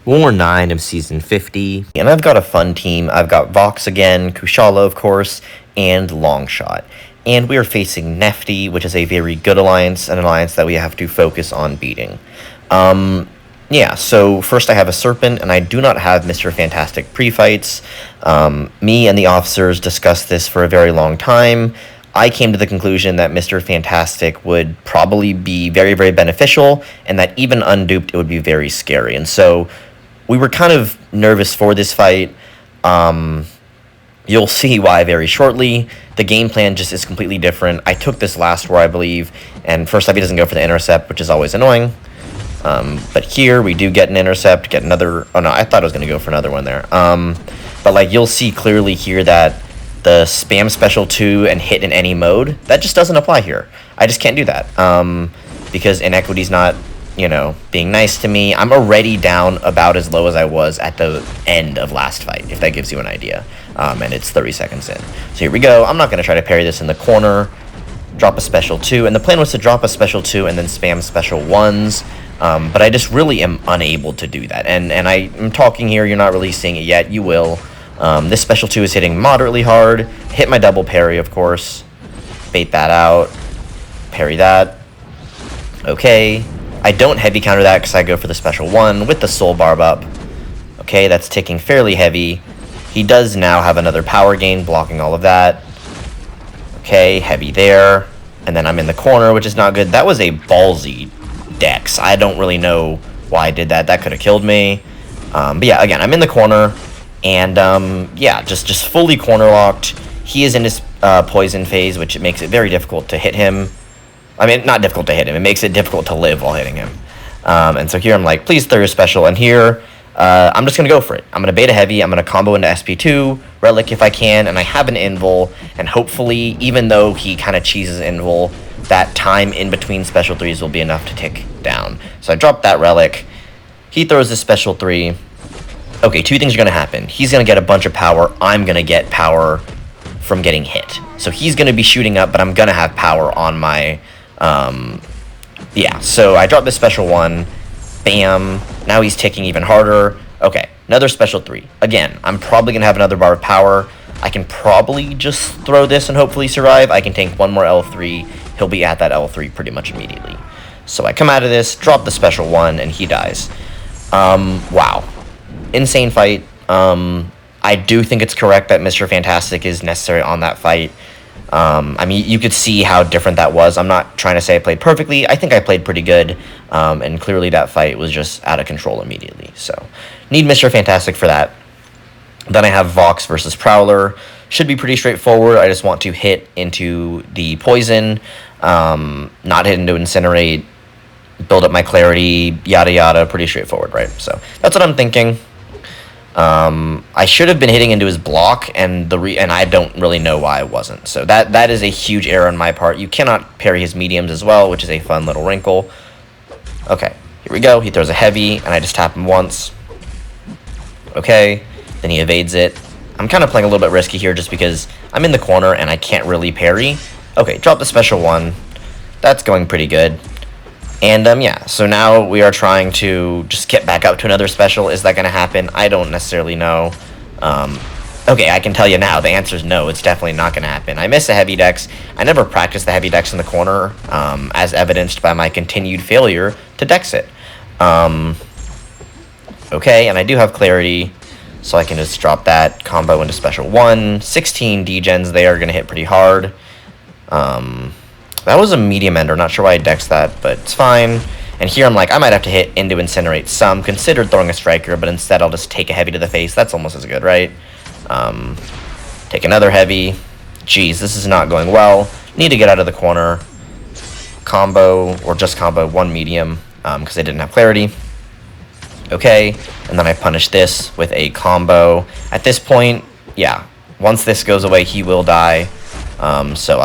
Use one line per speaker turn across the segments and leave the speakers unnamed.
War 9 of Season 50, and I've got a fun team. I've got Vox again, Kushala, of course, and Longshot. And we are facing Nefty, which is a very good alliance, an alliance that we have to focus on beating. Yeah, so first I have a Serpent, and I do not have Mr. Fantastic pre-fights. Me and the officers discussed this for a very long time. I came to the conclusion that Mr. Fantastic would probably be very, very beneficial, and that even unduped, it would be very scary. And so we were kind of nervous for this fight. You'll see why very shortly. The game plan just is completely different. I took this last war, I believe, and first up he doesn't go for the intercept, which is always annoying. But here we do get an intercept, get another... Oh no, I thought I was going to go for another one there. But like you'll see clearly here that the spam special 2 and hit in any mode, that just doesn't apply here. I just can't do that. Because Inequity's not, you know, being nice to me. I'm already down about as low as I was at the end of last fight, if that gives you an idea. And it's 30 seconds in. So here we go. I'm not going to try to parry this in the corner. Drop a special 2. And the plan was to drop a special 2 and then spam special 1s. But I just really am unable to do that. And I'm talking here, you're not really seeing it yet. You will. This special 2 is hitting moderately hard. Hit my double parry, of course. Bait that out. Parry that. Okay. I don't heavy counter that because I go for the special 1 with the soul barb up. Okay, that's ticking fairly heavy. He does now have another power gain, blocking all of that. Okay, heavy there. And then I'm in the corner, which is not good. That was a ballsy Dex. I don't really know why I did that. That could have killed me. But yeah, again, I'm in the corner. And yeah, just fully corner locked. He is in his poison phase, which makes it very difficult to hit him. I mean, not difficult to hit him. It makes it difficult to live while hitting him. And so here I'm like, please throw your special. And here, I'm just going to go for it. I'm going to beta heavy. I'm going to combo into SP2, Relic if I can. And I have an Invul. And hopefully, even though he kind of cheeses Invul, that time in between special 3s will be enough to tick down. So I drop that Relic. He throws his special 3. Okay, two things are going to happen. He's going to get a bunch of power. I'm going to get power from getting hit. So he's going to be shooting up, but I'm going to have power on my... yeah, so I dropped the special 1. Bam. Now he's ticking even harder. Okay, another special 3. Again, I'm probably going to have another bar of power. I can probably just throw this and hopefully survive. I can tank one more L3. He'll be at that L3 pretty much immediately. So I come out of this, drop the special 1, and he dies. Wow. Insane fight. I do think it's correct that Mr. Fantastic is necessary on that fight. I mean, you could see how different that was. I'm not trying to say I played perfectly. I think I played pretty good. And clearly that fight was just out of control immediately. So, need Mr. Fantastic for that. Then I have Vox versus Prowler. Should be pretty straightforward. I just want to hit into the poison. Not hit into Incinerate. Build up my clarity. Yada yada. Pretty straightforward, right? So, that's what I'm thinking. I should have been hitting into his block, and I don't really know why I wasn't. So that is a huge error on my part. You cannot parry his mediums as well, which is a fun little wrinkle. Okay, here we go. He throws a heavy, and I just tap him once. Okay, then he evades it. I'm kind of playing a little bit risky here just because I'm in the corner, and I can't really parry. Okay, drop the special 1. That's going pretty good. And, yeah, so now we are trying to just get back up to another special. Is that going to happen? I don't necessarily know. Okay, I can tell you now. The answer is no. It's definitely not going to happen. I missed a heavy dex. I never practiced the heavy dex in the corner, as evidenced by my continued failure to dex it. Okay, and I do have clarity, so I can just drop that combo into special 1. 16 degens there are going to hit pretty hard. That was a medium ender. Not sure why I dexed that, but it's fine. And here I'm like, I might have to hit into Incinerate some. Considered throwing a Striker, but instead I'll just take a heavy to the face. That's almost as good, right? Take another heavy. Jeez, this is not going well. Need to get out of the corner. Combo, or just combo 1 medium, because I didn't have clarity. Okay, and then I punish this with a combo. At this point, yeah, once this goes away, he will die. So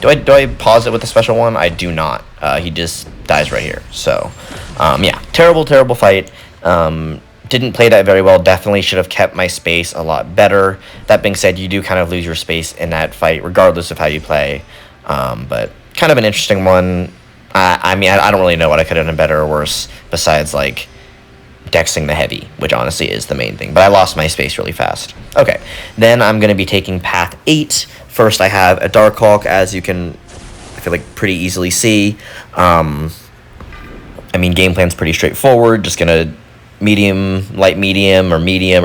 do I pause it with the special 1? I do not. He just dies right here. So, yeah, terrible fight. Didn't play that very well. Definitely should have kept my space a lot better. That being said, you do kind of lose your space in that fight, regardless of how you play. But kind of an interesting one. I mean, I don't really know what I could have done better or worse, besides, like, dexing the heavy, which honestly is the main thing. But I lost my space really fast. Okay, then I'm going to be taking path 8. First, I have a Darkhawk, as you can, I feel like, pretty easily see. I mean, game plan's pretty straightforward. Just going to light medium, or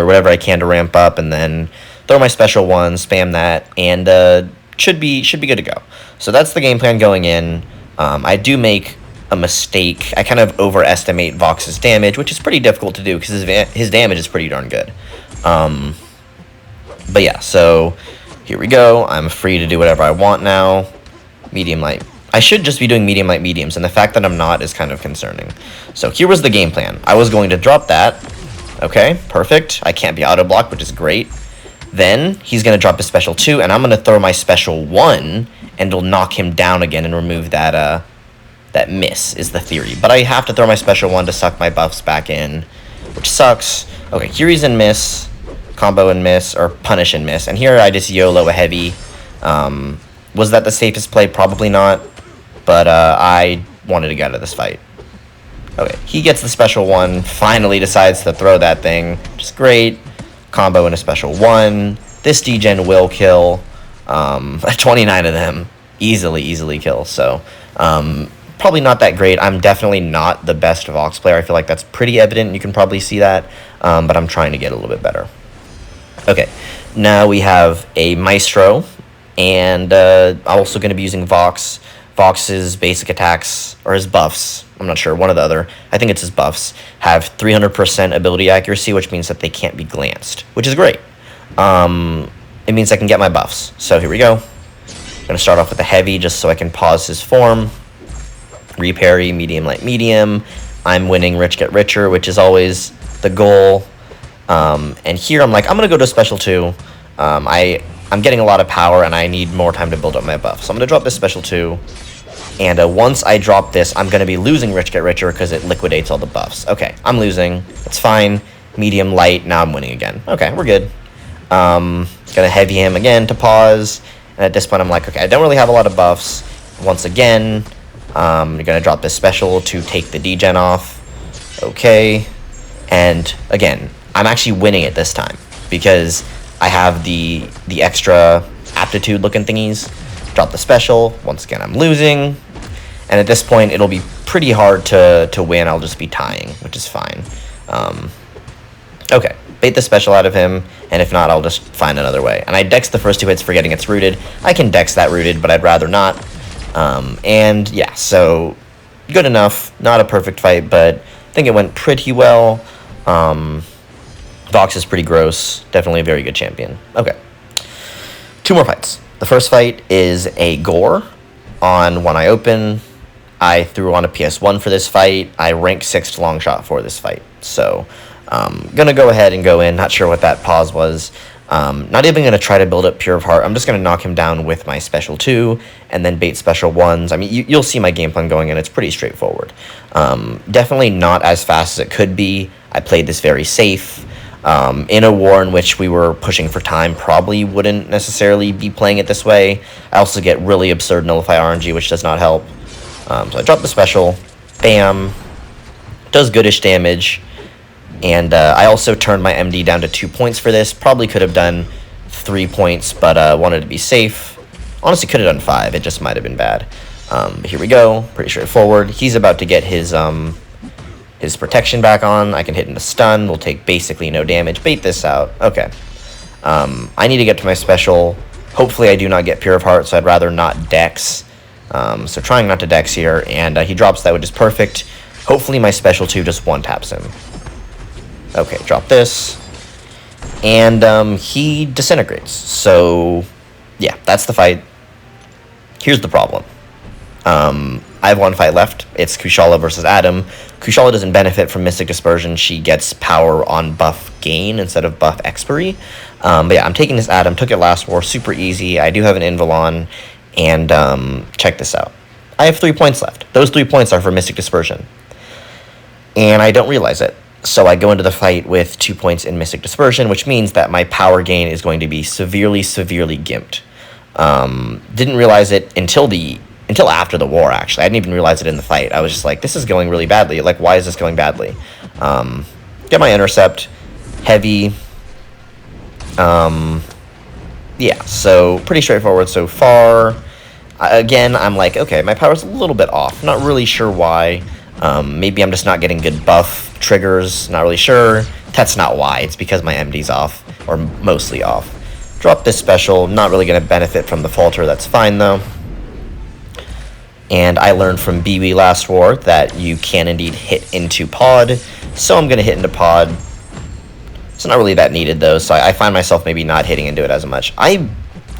whatever I can to ramp up, and then throw my special one, spam that, and should be good to go. So that's the game plan going in. I do make a mistake. I kind of overestimate Vox's damage, which is pretty difficult to do because his damage is pretty darn good. But yeah, so here we go. I'm free to do whatever I want now. Medium light. I should just be doing medium light mediums, and the fact that I'm not is kind of concerning. So here was the game plan. I was going to drop that. Okay, perfect. I can't be auto blocked, which is great. Then he's going to drop his special 2, and I'm going to throw my special 1, and it'll knock him down again and remove that that miss, is the theory. But I have to throw my special 1 to suck my buffs back in, which sucks. Okay, here he's in miss, combo and miss, or punish and miss. And here I just YOLO a heavy. Was that the safest play? Probably not. But I wanted to get out of this fight. Okay, he gets the special 1, finally decides to throw that thing, which is great. Combo and a special 1. This degen will kill. 29 of them. Easily kill. So, probably not that great. I'm definitely not the best Vox player. I feel like that's pretty evident. You can probably see that. But I'm trying to get a little bit better. Okay, now we have a Maestro. And I'm also going to be using Vox. Vox's basic attacks, or his buffs, I'm not sure, one or the other, I think it's his buffs, have 300% ability accuracy, which means that they can't be glanced, which is great. It means I can get my buffs. So here we go. I'm going to start off with the heavy just so I can pause his form. Reparry, medium, light, medium. I'm winning rich get richer, which is always the goal. And here I'm like, I'm going to go to special 2. I'm getting a lot of power, and I need more time to build up my buff. So I'm going to drop this special 2. And once I drop this, I'm going to be losing Rich Get Richer because it liquidates all the buffs. Okay, I'm losing. That's fine. Medium, light. Now I'm winning again. Okay, we're good. Going to heavy him again to pause. And at this point, I'm like, okay, I don't really have a lot of buffs. Once again, you're going to drop this special to take the degen off. Okay. And again, I'm actually winning it this time because I have the extra aptitude looking thingies. Drop the special. Once again, I'm losing. And at this point, it'll be pretty hard to win. I'll just be tying, which is fine. Okay. Bait the special out of him, and if not, I'll just find another way. And I dex the first 2 hits forgetting it's rooted. I can dex that rooted, but I'd rather not. And yeah, so good enough. Not a perfect fight, but I think it went pretty well. Vox is pretty gross. Definitely a very good champion. Okay. 2 more fights. The first fight is a Gorr on One Eye Open. I threw on a PS1 for this fight. I rank 6 to Longshot for this fight. So, gonna go ahead and go in. Not sure what that pause was. Not even gonna try to build up Pure of Heart. I'm just gonna knock him down with my special 2 and then bait special 1s. I mean, you'll see my game plan going in. It's pretty straightforward. Definitely not as fast as it could be. I played this very safe. In a war in which we were pushing for time, probably wouldn't necessarily be playing it this way. I also get really absurd nullify RNG, which does not help. So I drop the special. Bam. Does goodish damage. And I also turned my MD down to 2 points for this. Probably could have done 3 points, but wanted to be safe. Honestly, could have done 5. It just might have been bad. But here we go. Pretty straightforward. He's about to get his protection back on. I can hit into stun. We'll take basically no damage. Bait this out. Okay. I need to get to my special. Hopefully I do not get Pure of Heart, so I'd rather not dex. So trying not to dex here, and he drops that, which is perfect. Hopefully my special 2 just one-taps him. Okay, drop this. And he disintegrates. So, yeah, that's the fight. Here's the problem. I have 1 fight left. It's Kushala versus Adam. Kushala doesn't benefit from Mystic Dispersion. She gets power on buff gain instead of buff expiry. But yeah, I'm taking this Adam. Took it last war. Super easy. I do have an Invalon. And check this out. I have 3 points left. Those 3 points are for Mystic Dispersion. And I don't realize it. So I go into the fight with 2 points in Mystic Dispersion, which means that my power gain is going to be severely gimped. Didn't realize it until after the war, actually. I didn't even realize it in the fight. I was just like, this is going really badly. Like, why is this going badly? get my intercept, heavy. Yeah, so pretty straightforward so far. Again, I'm like, okay, my power's a little bit off. Not really sure why. Maybe I'm just not getting good buff triggers. Not really sure. That's not why. It's because my MD's off, or mostly off. Drop this special. Not really going to benefit from the falter. That's fine, though. And I learned from BB last war that you can indeed hit into pod. So I'm going to hit into pod. It's not really that needed, though, so I find myself maybe not hitting into it as much. I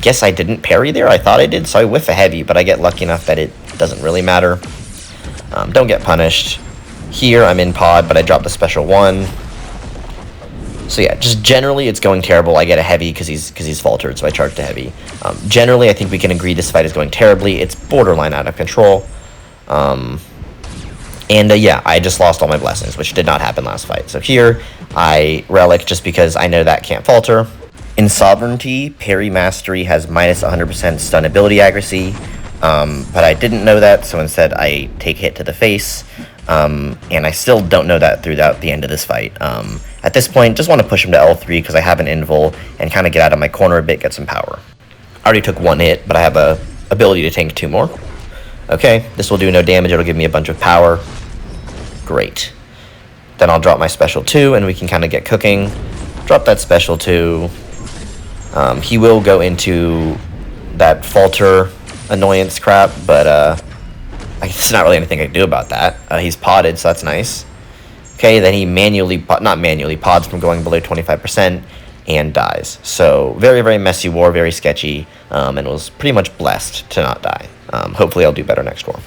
guess I didn't parry there. I thought I did, so I whiff a heavy, but I get lucky enough that it doesn't really matter. Don't get punished. Here, I'm in pod, but I dropped the special 1. So yeah, just generally, it's going terrible. I get a heavy because he's faltered, so I charge the heavy. Generally, I think we can agree this fight is going terribly. It's borderline out of control. Yeah, I just lost all my blessings, which did not happen last fight. So here, I relic just because I know that can't falter. In Sovereignty, Parry Mastery has minus 100% stun ability accuracy, but I didn't know that, so instead I take hit to the face, and I still don't know that throughout the end of this fight. At this point, just want to push him to L3 because I have an invul and kind of get out of my corner a bit, get some power. I already took 1 hit, but I have a ability to tank 2 more. Okay, this will do no damage, it'll give me a bunch of power. Great. Then I'll drop my special 2, and we can kind of get cooking. Drop that special 2. He will go into that falter annoyance crap, but there's not really anything I can do about that. He's potted, so that's nice. Okay, then he pods from going below 25% and dies. So very, very messy war, very sketchy, and was pretty much blessed to not die. Hopefully I'll do better next war.